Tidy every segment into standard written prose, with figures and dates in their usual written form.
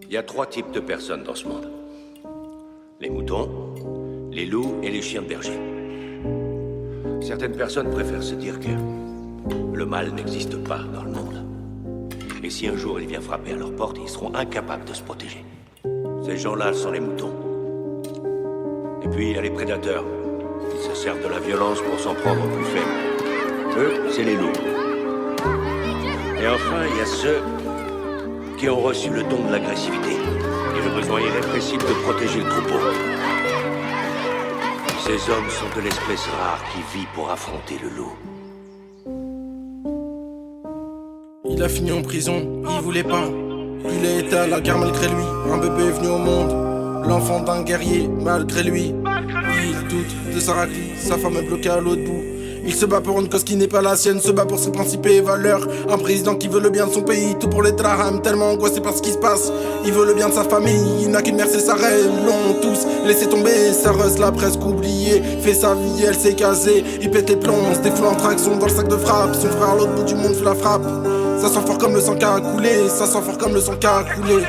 Il y a 3 types de personnes dans ce monde. Les moutons, les loups et les chiens de berger. Certaines personnes préfèrent se dire que le mal n'existe pas dans le monde. Et si un jour il vient frapper à leur porte, ils seront incapables de se protéger. Ces gens-là sont les moutons. Et puis il y a les prédateurs. Ils se servent de la violence pour s'en prendre aux plus faibles. Eux, c'est les loups. Et enfin, il y a ceux qui ont reçu le don de l'agressivité et le besoin irrépressible de protéger le troupeau. Ces hommes sont de l'espèce rare qui vit pour affronter le loup. Il a fini en prison, il voulait pas. Il a été à la guerre malgré lui. Un bébé est venu au monde, l'enfant d'un guerrier malgré lui. Il doute de sa raclie, sa femme est bloquée à l'autre bout. Il se bat pour une cause qui n'est pas la sienne, se bat pour ses principes et valeurs. Un président qui veut le bien de son pays, tout pour les drahams, tellement angoissé par ce qui se passe. Il veut le bien de sa famille, il n'a qu'une mère, c'est sa reine. L'ont tous laissé tomber, sa ruse l'a presque oublié. Fait sa vie, elle s'est casée, il pète les plombs, se défoule en traction dans le sac de frappe. Son frère à l'autre bout du monde fait la frappe. Ça sent fort comme le sang qui a coulé, ça sent fort comme le sang qui a coulé.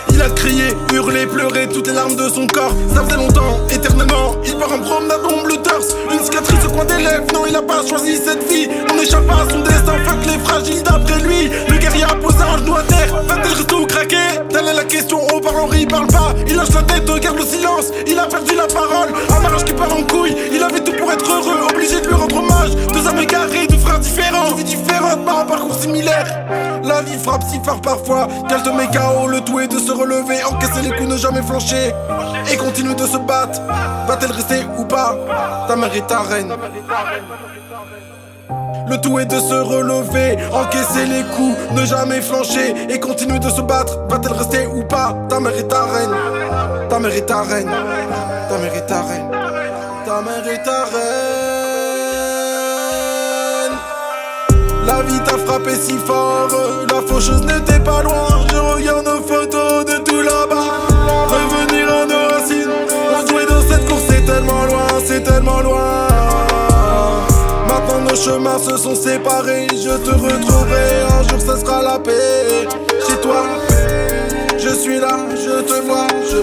Il a crié, hurlé, pleuré toutes les larmes de son corps. Ça faisait longtemps, éternellement. Il part en promenade, bombe le torse. Une cicatrice au coin des lèvres. Non, il a pas choisi cette vie. On échappe à son destin, fuck les fragiles d'après lui. Le guerrier a posé un genou à terre. Va-t-elle rester ou craquer? Telle est la question, on parle, Henri parle pas. Il lâche la tête, garde le silence. Il a perdu la parole, un mariage qui part en couille. Il avait tout pour être heureux, obligé de lui rendre hommage. 2 âmes égarées, 2 frères différents. 2 vies différentes, par un parcours similaire. La vie frappe si fort parfois qu'elle te met KO, le tout est de se relever, encaisser les coups, ne jamais flancher et continue de se battre. Va-t-elle rester ou pas? Ta mère est ta reine. Le tout est de se relever, encaisser les coups, ne jamais flancher et continue de se battre. Va-t-elle rester ou pas? Ta mère est ta reine. Ta mère est ta reine. Ta mère est ta reine. Ta mère est ta reine. La vie t'a frappé si fort, la faucheuse n'était pas loin. Je regarde nos photos de tout là-bas, revenir à nos racines. On jouait dans cette course, c'est tellement loin, c'est tellement loin. Maintenant nos chemins se sont séparés, je te retrouverai, un jour ça sera la paix. Chez toi, je suis là, je te vois, je